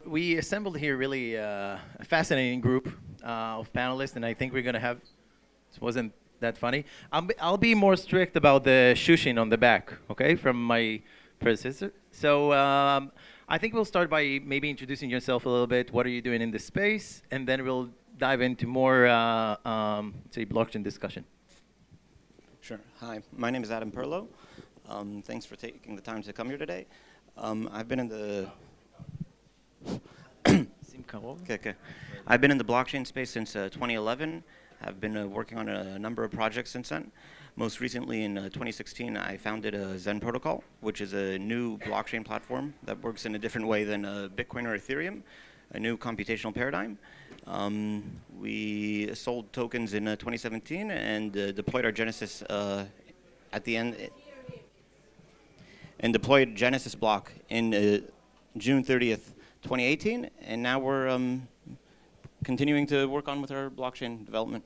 we assembled here really a fascinating group of panelists, and I think we're going to have. It wasn't that funny. I'll be more strict about the shushing on the back, okay, from my predecessor. So I think we'll start by maybe introducing yourself a little bit. What are you doing in this space? And then we'll dive into more, say, blockchain discussion. Sure. Hi, my name is Adam Perlow. Thanks for taking the time to come here today. I've been in the okay. I've been in the blockchain space since 2011. I've been working on a number of projects since then. Most recently, in 2016, I founded a Zen Protocol, which is a new blockchain platform that works in a different way than Bitcoin or Ethereum, a new computational paradigm. We sold tokens in 2017 and deployed our Genesis at the end, and deployed Genesis block in June 30th, 2018, and now we're continuing to work on with our blockchain development.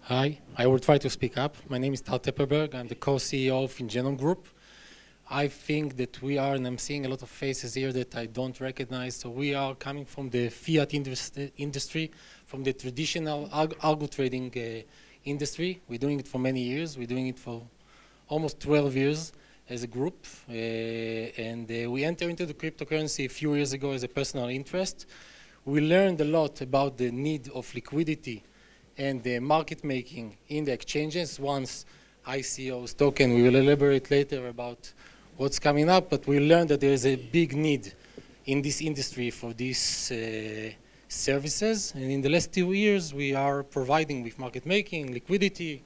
Hi, I will try to speak up. My name is Tal Tepperberg. I'm the co-CEO of Ingenuum Group. I think that we are, and I'm seeing a lot of faces here that I don't recognize, so we are coming from the fiat industry, from the traditional algo trading industry. We're doing it for many years. We're doing it for almost 12 years as a group, and we entered into the cryptocurrency a few years ago as a personal interest. We learned a lot about the need of liquidity and the market making in the exchanges. Once ICO's token, we will elaborate later about what's coming up, but we learned that there is a big need in this industry for these services. And in the last 2 years, we are providing with market making, liquidity,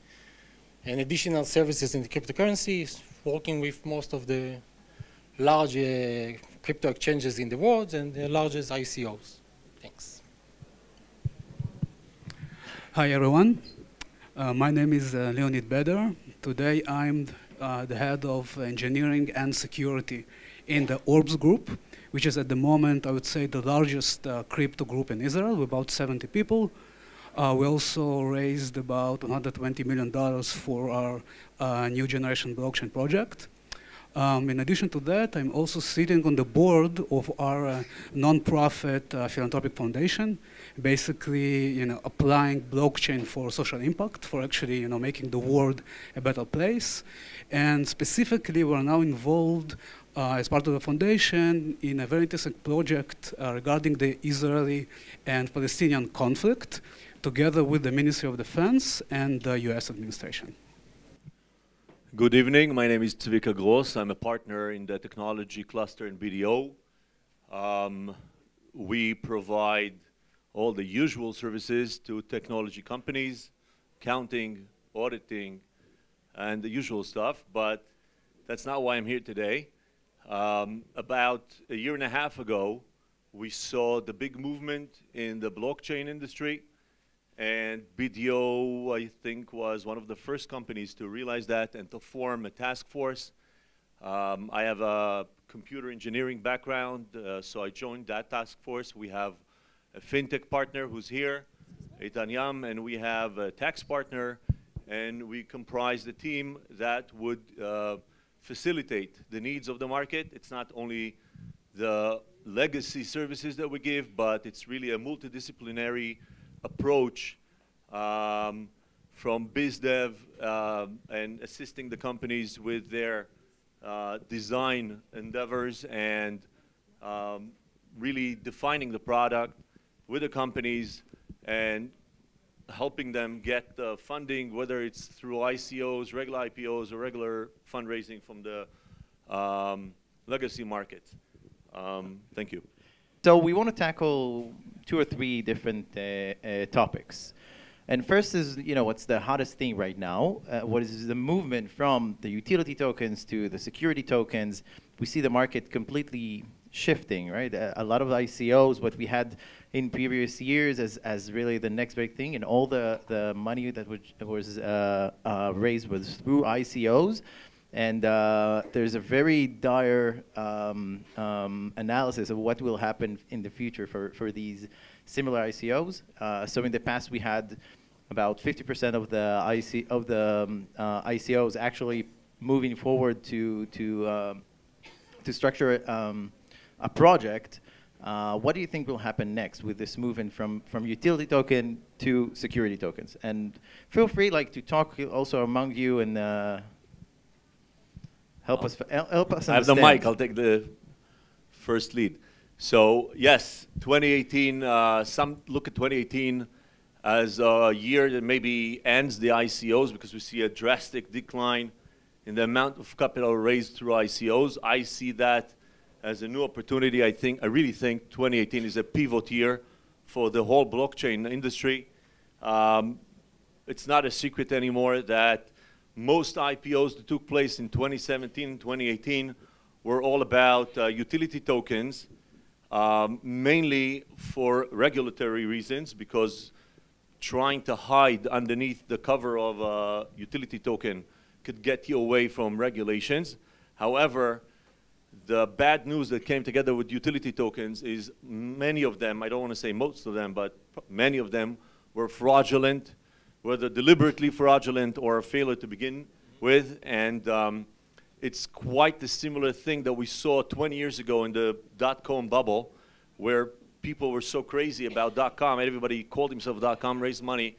and additional services in the cryptocurrency, working with most of the large crypto exchanges in the world and the largest ICOs. Thanks. Hi, everyone. My name is Leonid Beder. Today, I'm the head of engineering and security in the Orbs Group, which is at the moment, I would say, the largest crypto group in Israel, with about 70 people. We also raised about $120 million for our new generation blockchain project. In addition to that, I'm also sitting on the board of our nonprofit philanthropic foundation, basically, applying blockchain for social impact, for actually, making the world a better place. And specifically, we're now involved as part of the foundation in a very interesting project regarding the Israeli and Palestinian conflict, together with the Ministry of Defense and the US administration. Good evening. My name is Tzvika Gross. I'm a partner in the technology cluster in BDO. We provide all the usual services to technology companies, accounting, auditing, and the usual stuff, but that's not why I'm here today. About a year and a half ago, we saw the big movement in the blockchain industry. And BDO, I think, was one of the first companies to realize that and to form a task force. I have a computer engineering background, so I joined that task force. We have a fintech partner who's here, Eitan Yam, and we have a tax partner, and we comprise the team that would facilitate the needs of the market. It's not only the legacy services that we give, but it's really a multidisciplinary approach from biz dev and assisting the companies with their design endeavors and really defining the product with the companies and helping them get the funding, whether it's through ICOs, regular IPOs, or regular fundraising from the legacy market. Thank you. So we want to tackle 2 or 3 different topics. And first is, what's the hottest thing right now? What is the movement from the utility tokens to the security tokens? We see the market completely shifting, right? A lot of the ICOs, what we had in previous years as really the next big thing, and all the money that was raised was through ICOs. And there's a very dire analysis of what will happen in the future for these similar ICOs. So in the past, we had about 50% of the ICOs actually moving forward to structure a project, what do you think will happen next with this movement from utility token to security tokens? And feel free to talk also among you and help us understand. I have the mic. I'll take the first lead. So yes, 2018. Some look at 2018 as a year that maybe ends the ICOs because we see a drastic decline in the amount of capital raised through ICOs. I see that as a new opportunity. I really think 2018 is a pivot year for the whole blockchain industry. It's not a secret anymore that most IPOs that took place in 2017 and 2018 were all about utility tokens, mainly for regulatory reasons, because trying to hide underneath the cover of a utility token could get you away from regulations. However, the bad news that came together with utility tokens is many of them, I don't want to say most of them, but many of them were fraudulent, whether deliberately fraudulent or a failure to begin with. And it's quite the similar thing that we saw 20 years ago in the dot-com bubble, where people were so crazy about .com, and everybody called himself .com, raised money,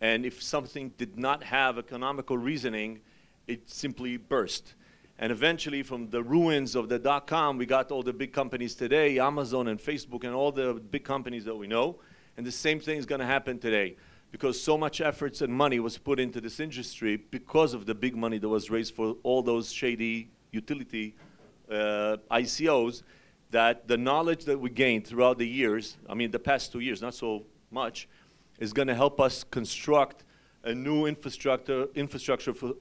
and if something did not have economical reasoning, it simply burst. And eventually, from the ruins of the .com, we got all the big companies today, Amazon and Facebook and all the big companies that we know, and the same thing is going to happen today, because so much efforts and money was put into this industry because of the big money that was raised for all those shady utility ICOs, that the knowledge that we gained throughout the years, I mean the past 2 years, not so much, is going to help us construct a new infrastructure for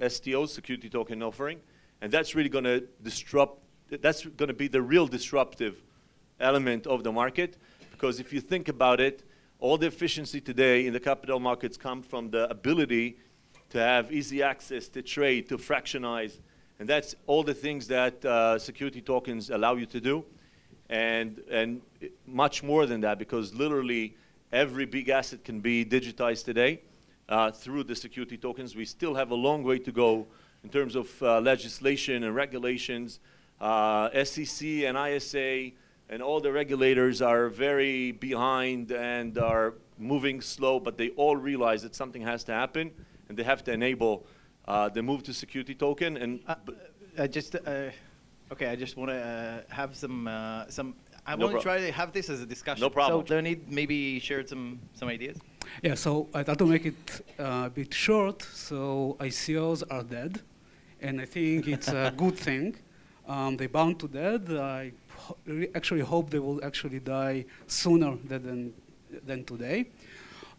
STOs, security token offering, and that's really going to disrupt, that's going to be the real disruptive element of the market, because if you think about it, all the efficiency today in the capital markets come from the ability to have easy access to trade, to fractionize, and that's all the things that security tokens allow you to do, and much more than that, because literally every big asset can be digitized today through the security tokens. We still have a long way to go in terms of legislation and regulations. SEC and ISA and all the regulators are very behind and are moving slow, but they all realize that something has to happen, and they have to enable the move to security token. And I just want to have some. I No want to problem. try to have this as a discussion. No problem. So Leonid maybe shared some ideas. Yeah, so I thought to make it a bit short. So ICOs are dead, and I think it's a good thing. They bound to dead. I actually hope they will actually die sooner than today.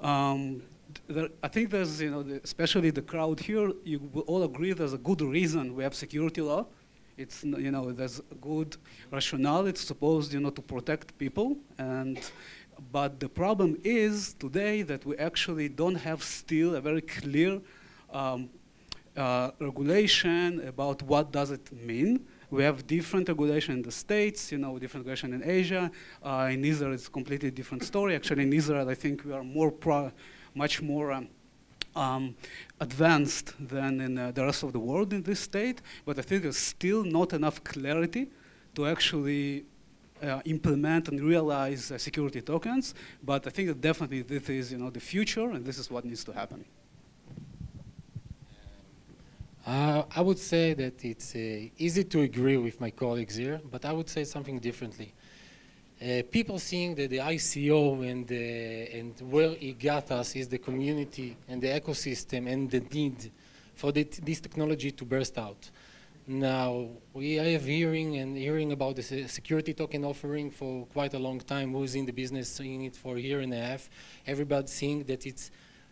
I think there's, especially the crowd here, you will all agree there's a good reason we have security law. It's, there's a good rationale. It's supposed, to protect people. But the problem is today that we actually don't have still a very clear regulation about what does it mean. We have different regulation in the States, different regulation in Asia. In Israel, it's a completely different story. Actually, in Israel, I think we are much more advanced than in the rest of the world in this state. But I think there's still not enough clarity to actually implement and realize security tokens. But I think that definitely this is, the future, and this is what needs to happen. I would say that it's easy to agree with my colleagues here, but I would say something differently. People seeing that the ICO and where it got us is the community and the ecosystem and the need for this technology to burst out. Now, we are hearing about the security token offering for quite a long time. Who's in the business seeing it for a year and a half? Everybody seeing that it's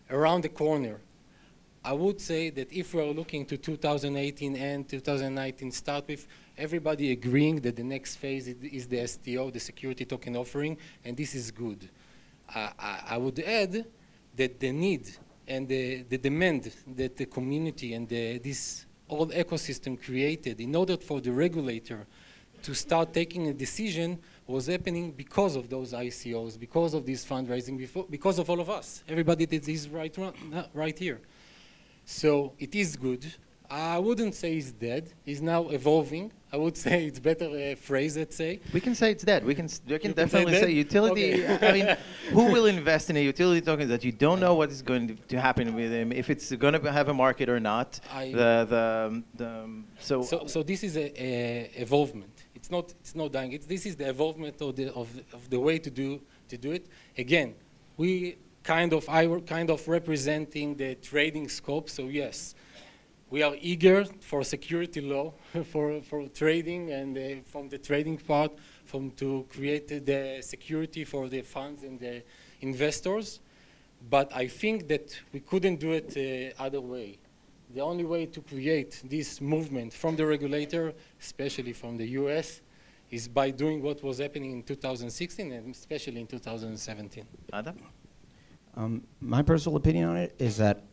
around the corner. I would say that if we are looking to 2018 and 2019 start with, everybody agreeing that the next phase is the STO, the security token offering, and this is good. I would add that the need and the demand that the community and this old ecosystem created in order for the regulator to start taking a decision was happening because of those ICOs, because of this fundraising, because of all of us. Everybody that is right here. So it is good. I wouldn't say it's dead. It's now evolving. I would say it's better phrase, let's say. We can say it's dead. We can can definitely say say dead? utility. Okay. I mean, who will invest in a utility token that you don't know what is going to happen with him, if it's going to have a market or not? So this is a evolvement. It's not dying. This is the evolvement of the way to do it. Again, I were kind of representing the trading scope. So yes, we are eager for security law for trading and from the trading part, to create the security for the funds and the investors. But I think that we couldn't do it other way. The only way to create this movement from the regulator, especially from the US, is by doing what was happening in 2016 and especially in 2017. Adam? My personal opinion on it is that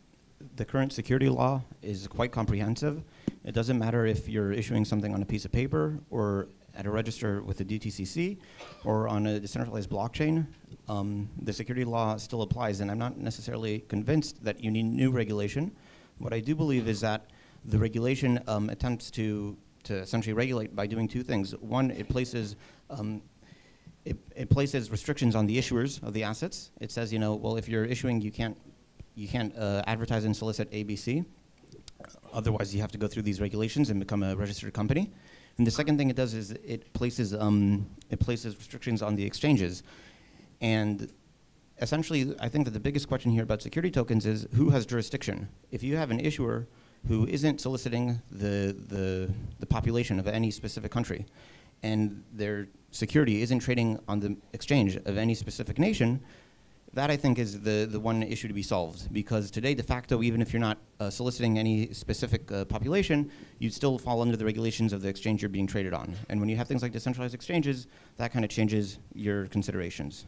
the current security law is quite comprehensive. It doesn't matter if you're issuing something on a piece of paper or at a register with the DTCC or on a decentralized blockchain. The security law still applies, and I'm not necessarily convinced that you need new regulation. What I do believe is that the regulation attempts to essentially regulate by doing two things. One, it places restrictions on the issuers of the assets. It says, well, if you're issuing, you can't advertise and solicit ABC. Otherwise, you have to go through these regulations and become a registered company. And the second thing it does is it places restrictions on the exchanges. And essentially, I think that the biggest question here about security tokens is who has jurisdiction. If you have an issuer who isn't soliciting the population of any specific country, and their security isn't trading on the exchange of any specific nation, that I think is the one issue to be solved. Because today, de facto, even if you're not soliciting any specific population, you'd still fall under the regulations of the exchange you're being traded on. And when you have things like decentralized exchanges, that kind of changes your considerations.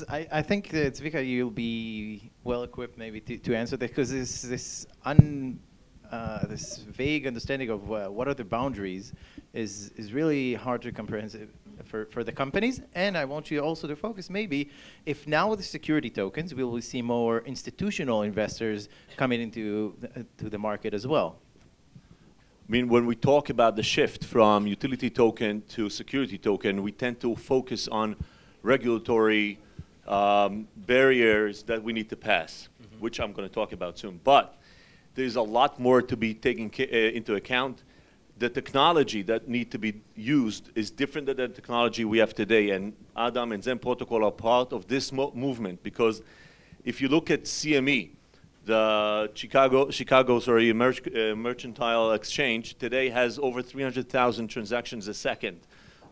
I think that Zvika, you'll be well equipped maybe to answer that, because this vague understanding of what are the boundaries is really hard to comprehend for the companies. And I want you also to focus maybe if now with the security tokens, we will see more institutional investors coming into the market as well. I mean, when we talk about the shift from utility token to security token, we tend to focus on regulatory barriers that we need to pass, which I'm going to talk about soon. But there's a lot more to be taken into account. The technology that need to be used is different than the technology we have today. And Adam and Zen Protocol are part of this movement, because if you look at CME, the Chicago Mercantile Exchange today has over 300,000 transactions a second.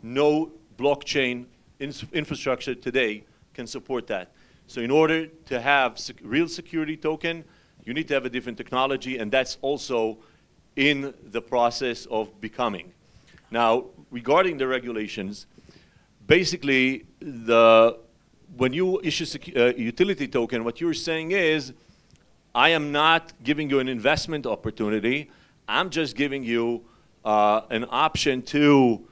No blockchain infrastructure today can support that. So in order to have real security token, you need to have a different technology, and that's also in the process of becoming. Now, regarding the regulations, basically, when you issue a utility token, what you're saying is, I am not giving you an investment opportunity. I'm just giving you an option to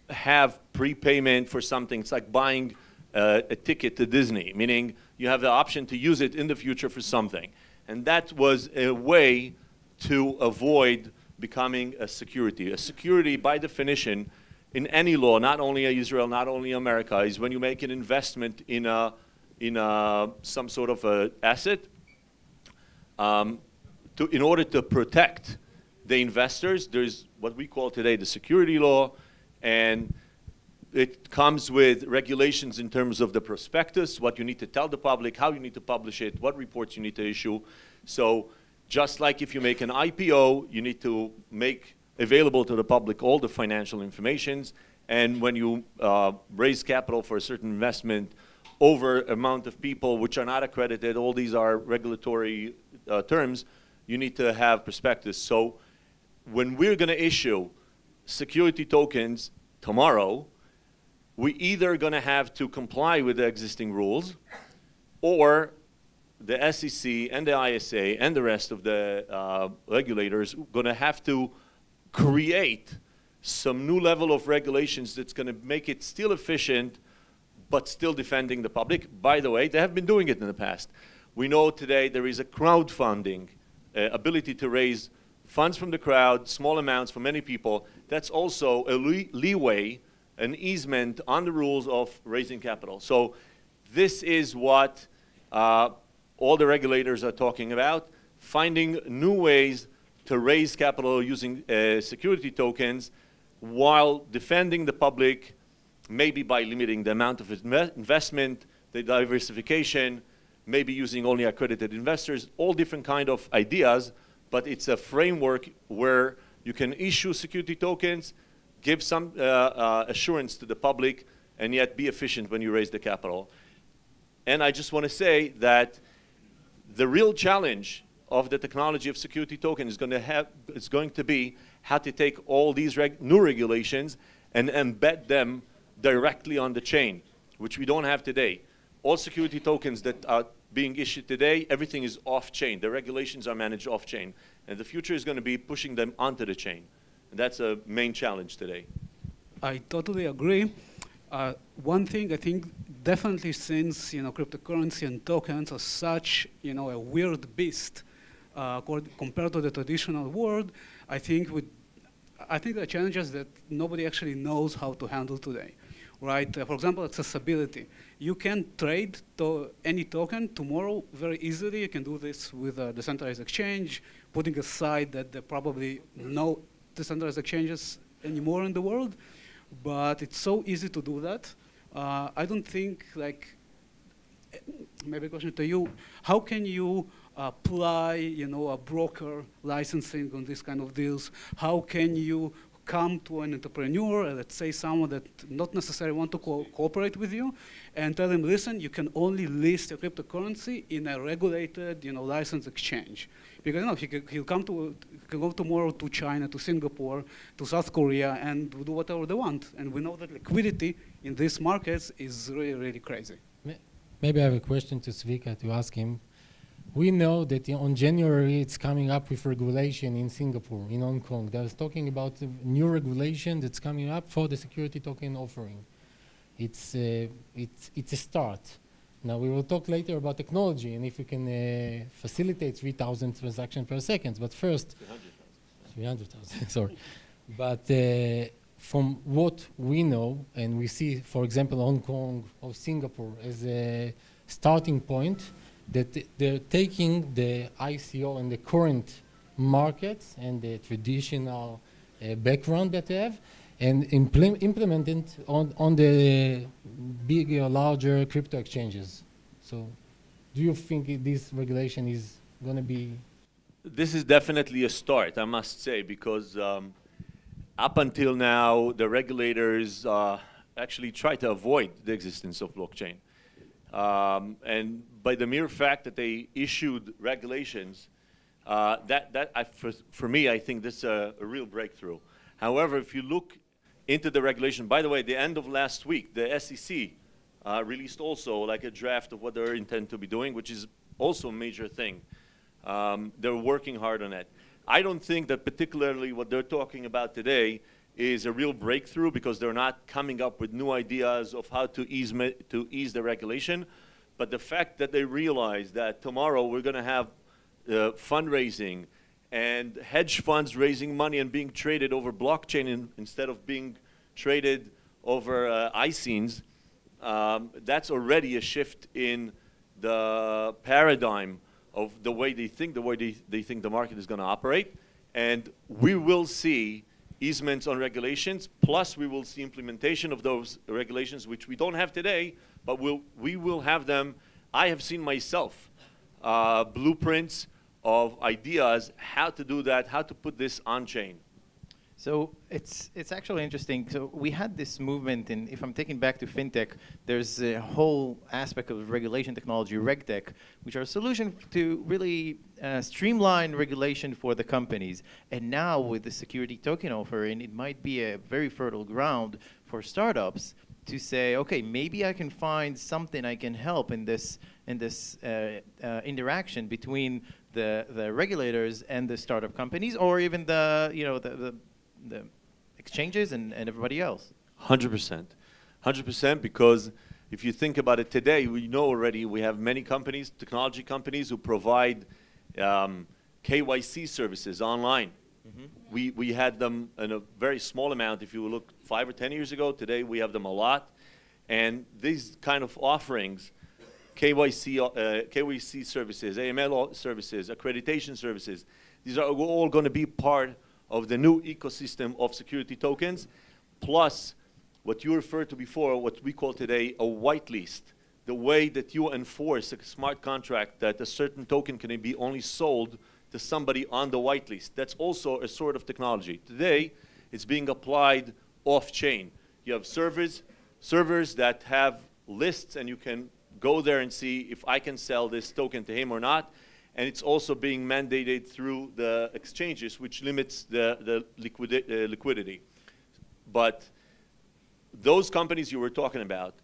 have prepayment for something. It's like buying a ticket to Disney, meaning you have the option to use it in the future for something. And that was a way to avoid becoming a security. A security, by definition, in any law, not only Israel, not only America, is when you make an investment in some sort of a asset, in order to protect the investors, there's what we call today the security law, and it comes with regulations in terms of the prospectus, what you need to tell the public, how you need to publish it, what reports you need to issue. So just like if you make an IPO, you need to make available to the public all the financial informations. And when you raise capital for a certain investment over amount of people which are not accredited, all these are regulatory terms, you need to have prospectus. So when we're going to issue security tokens tomorrow, we either going to have to comply with the existing rules, or the SEC and the ISA and the rest of the regulators are going to have to create some new level of regulations that's going to make it still efficient, but still defending the public. By the way, they have been doing it in the past. We know today there is a crowdfunding ability to raise funds from the crowd, small amounts for many people, that's also a leeway, an easement on the rules of raising capital. So this is what all the regulators are talking about, finding new ways to raise capital using security tokens while defending the public, maybe by limiting the amount of investment, the diversification, maybe using only accredited investors, all different kind of ideas, but it's a framework where you can issue security tokens, give some assurance to the public, and yet be efficient when you raise the capital. And I just want to say that the real challenge of the technology of security token is going to be how to take all these new regulations and embed them directly on the chain, which we don't have today. All security tokens that are being issued today, everything is off-chain. The regulations are managed off-chain. And the future is going to be pushing them onto the chain. And that's a main challenge today. I totally agree. One thing I think definitely, since cryptocurrency and tokens are such a weird beast compared to the traditional world, I think there are challenges that nobody actually knows how to handle today. Right? For example, accessibility. You can trade any token tomorrow very easily. You can do this with a decentralized exchange, putting aside that there are probably no decentralized exchanges anymore in the world. But it's so easy to do that. I don't think, maybe a question to you, how can you apply, a broker licensing on these kind of deals? How can you come to an entrepreneur, let's say someone that not necessarily want to cooperate with you, and tell him, listen, you can only list your cryptocurrency in a regulated, licensed exchange. Because he'll come to, can go tomorrow to China, to Singapore, to South Korea, and do whatever they want. And we know that liquidity in these markets is really, really crazy. Maybe I have a question to Zvika to ask him. We know that on January it's coming up with regulation in Singapore, in Hong Kong. They're talking about a new regulation that's coming up for the security token offering. It's a start. Now we will talk later about technology and if we can facilitate 3,000 transactions per second. But first, 300,000, sorry. But from what we know, and we see, for example, Hong Kong or Singapore as a starting point, that they're taking the ICO and the current markets and the traditional background that they have and implement it on the bigger, larger crypto exchanges. So do you think this regulation is going to be? This is definitely a start, I must say, because up until now, the regulators actually try to avoid the existence of blockchain. And by the mere fact that they issued regulations, for me, I think this is a real breakthrough. However, if you look into the regulation, by the way, the end of last week, the SEC released also like a draft of what they intend to be doing, which is also a major thing. They're working hard on it. I don't think that particularly what they're talking about today is a real breakthrough because they're not coming up with new ideas of how to ease the regulation. But the fact that they realize that tomorrow we're going to have fundraising and hedge funds raising money and being traded over blockchain instead of being traded over iScenes, that's already a shift in the paradigm of the way they think, they think the market is going to operate. And we will see easements on regulations, plus we will see implementation of those regulations, which we don't have today, but we will have them. I have seen myself blueprints of ideas how to do that, how to put this on chain. So it's actually interesting. So we had this movement, and if I'm taking back to fintech, there's a whole aspect of regulation technology, RegTech, which are a solution to really streamline regulation for the companies. And now with the security token offering, it might be a very fertile ground for startups to say, okay, maybe I can find something I can help in this interaction between the regulators and the startup companies, or even the exchanges and everybody else. 100%. 100%, because if you think about it today, we know already we have many companies, technology companies, who provide KYC services online. We had them in a very small amount. If you look 5 or 10 years ago, today we have them a lot. And these kind of offerings, KYC services, AML services, accreditation services, these are all going to be part of the new ecosystem of security tokens, plus what you referred to before, what we call today a whitelist, the way that you enforce a smart contract that a certain token can be only sold to somebody on the whitelist. That's also a sort of technology. Today, it's being applied off-chain. You have servers that have lists, and you can go there and see if I can sell this token to him or not. And it's also being mandated through the exchanges, which limits the liquidity. But those companies you were talking about,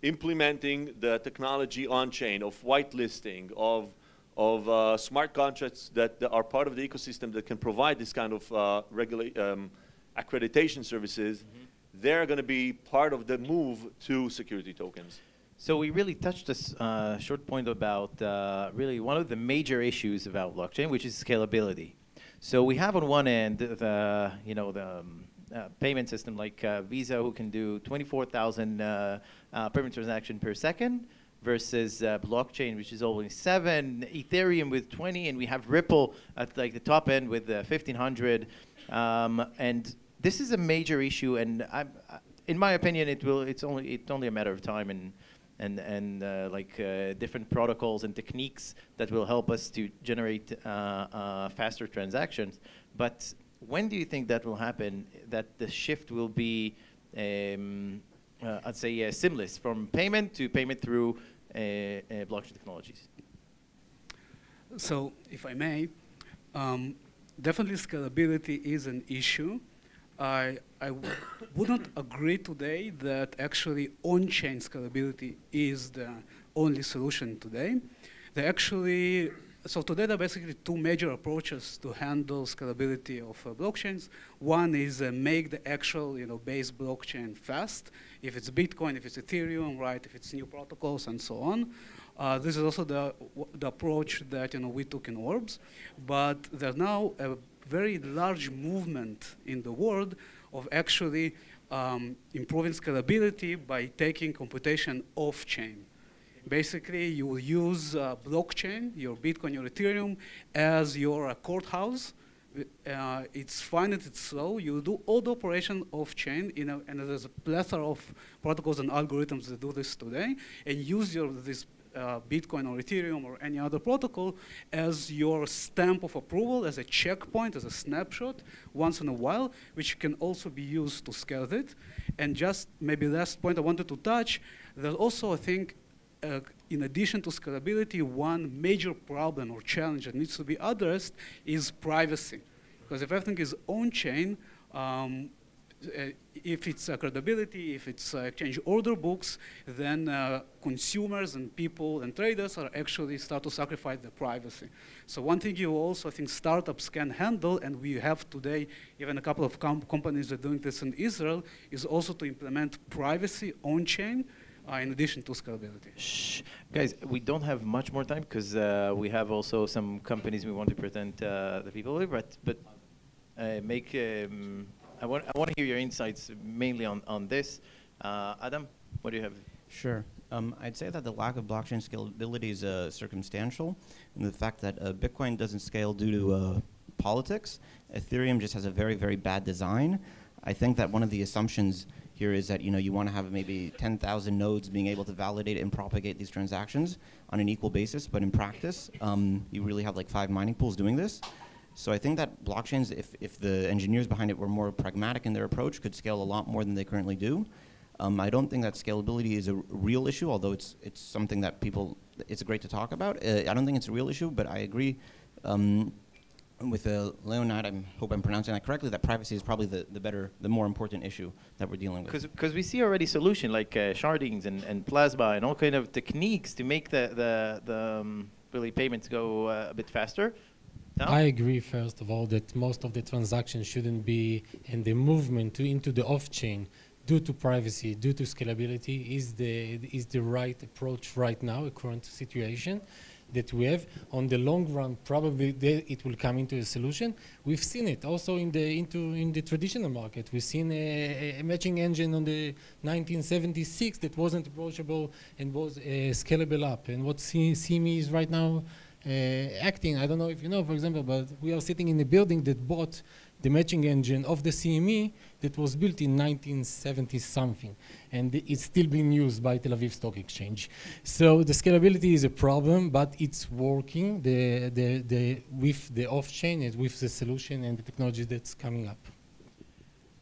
implementing the technology on-chain of whitelisting, of smart contracts that are part of the ecosystem that can provide this kind of accreditation services, they're going to be part of the move to security tokens. So we really touched this short point about really one of the major issues about blockchain, which is scalability. So we have on one end the payment system like Visa, who can do 24,000 payment transactions per second, versus blockchain, which is only 7, Ethereum with 20, and we have Ripple at like the top end with 1,500. And this is a major issue, and in my opinion, it's only a matter of time and different protocols and techniques that will help us to generate faster transactions. But when do you think that will happen, that the shift will be, I'd say, seamless from payment to payment through blockchain technologies? So, if I may, definitely scalability is an issue. I wouldn't agree today that actually on-chain scalability is the only solution today. So today there are basically 2 major approaches to handle scalability of blockchains. One is make the actual base blockchain fast. If it's Bitcoin, if it's Ethereum, right? If it's new protocols and so on. This is also the approach that we took in Orbs. But there's now a very large movement in the world of actually improving scalability by taking computation off-chain. Basically, you will use blockchain, your Bitcoin, your Ethereum, as your courthouse. It's finite, it's slow. You do all the operation off-chain, and there's a plethora of protocols and algorithms that do this today, and use this Bitcoin or Ethereum or any other protocol as your stamp of approval, as a checkpoint, as a snapshot, once in a while, which can also be used to scale it. And just maybe last point I wanted to touch, there's also, I think, in addition to scalability, one major problem or challenge that needs to be addressed is privacy. Because if everything is on-chain, if it's credibility, if it's exchange order books, then consumers and people and traders are actually start to sacrifice their privacy. So one thing you also, I think, startups can handle, and we have today even a couple of companies that are doing this in Israel, is also to implement privacy on-chain, in addition to scalability. Shh. Guys, we don't have much more time because we have also some companies we want to present the people with, but I want to hear your insights mainly on this. Adam, what do you have? Sure. I'd say that the lack of blockchain scalability is circumstantial, and the fact that Bitcoin doesn't scale due to politics. Ethereum just has a very, very bad design. I think that one of the assumptions here is that you want to have maybe 10,000 nodes being able to validate and propagate these transactions on an equal basis, but in practice, you really have like 5 mining pools doing this. So I think that blockchains, if the engineers behind it were more pragmatic in their approach, could scale a lot more than they currently do. I don't think that scalability is a real issue, although it's something that it's great to talk about. I don't think it's a real issue, but I agree with Leonid, I hope I'm pronouncing that correctly, that privacy is probably the more important issue that we're dealing with. Because we see already solution like shardings and plasma and all kind of techniques to make the really payments go a bit faster. No? I agree, first of all, that most of the transactions shouldn't be in the movement into the off-chain due to privacy, due to scalability, is the right approach right now, a current situation. that we have. On the long run, probably it will come into a solution. We've seen it also in the traditional market. We've seen a matching engine on the 1976 that wasn't approachable and was scalable up. And what CME is right now acting, I don't know if you know, for example, but we are sitting in a building that bought the matching engine of the CME that was built in 1970 something, and it's still being used by Tel Aviv Stock Exchange. So the scalability is a problem, but it's working with the off-chain and with the solution and the technology that's coming up.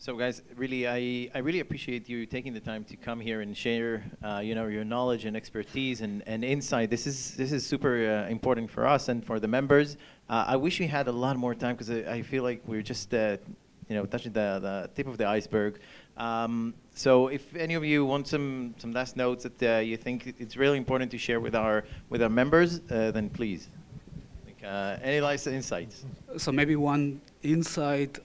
So guys, really, I really appreciate you taking the time to come here and share, your knowledge and expertise and insight. This is super important for us and for the members. I wish we had a lot more time because I feel like we're just, touching the tip of the iceberg. So if any of you want some last notes that you think it's really important to share with our members, then please. Any last insights? So maybe one insight.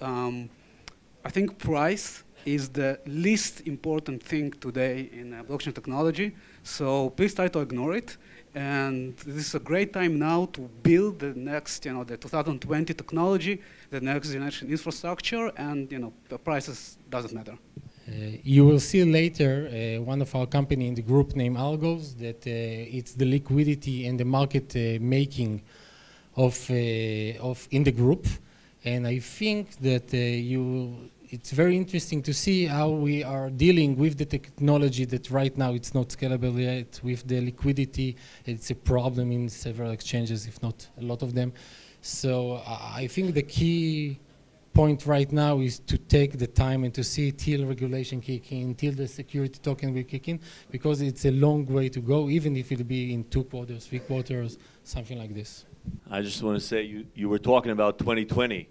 I think price is the least important thing today in blockchain technology. So please try to ignore it. And this is a great time now to build the next, the 2020 technology, the next generation infrastructure, and the prices doesn't matter. You will see later one of our company in the group named Algos that it's the liquidity and the market making of in the group. And I think that it's very interesting to see how we are dealing with the technology that right now it's not scalable yet. With the liquidity, it's a problem in several exchanges, if not a lot of them. So I think the key point right now is to take the time and to see till regulation kick in, till the security token will kick in, because it's a long way to go, even if it'll be in 2 quarters, 3 quarters, something like this. I just want to say you were talking about 2020.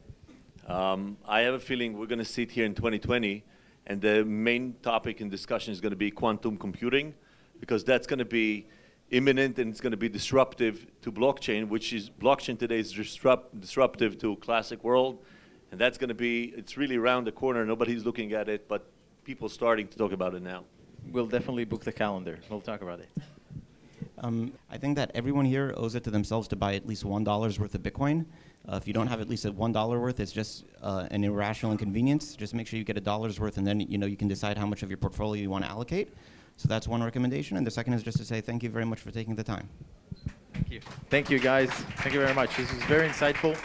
I have a feeling we're going to sit here in 2020, and the main topic in discussion is going to be quantum computing, because that's going to be imminent and it's going to be disruptive to blockchain, blockchain today is disruptive to classic world, and that's going to be, it's really around the corner. Nobody's looking at it, but people starting to talk about it now. We'll definitely book the calendar. We'll talk about it. I think that everyone here owes it to themselves to buy at least $1 worth of Bitcoin. If you don't have at least $1 worth, it's just an irrational inconvenience. Just make sure you get $1 worth, and then you can decide how much of your portfolio you want to allocate. So that's one recommendation. And the second is just to say thank you very much for taking the time. Thank you. Thank you, guys. Thank you very much. This was very insightful.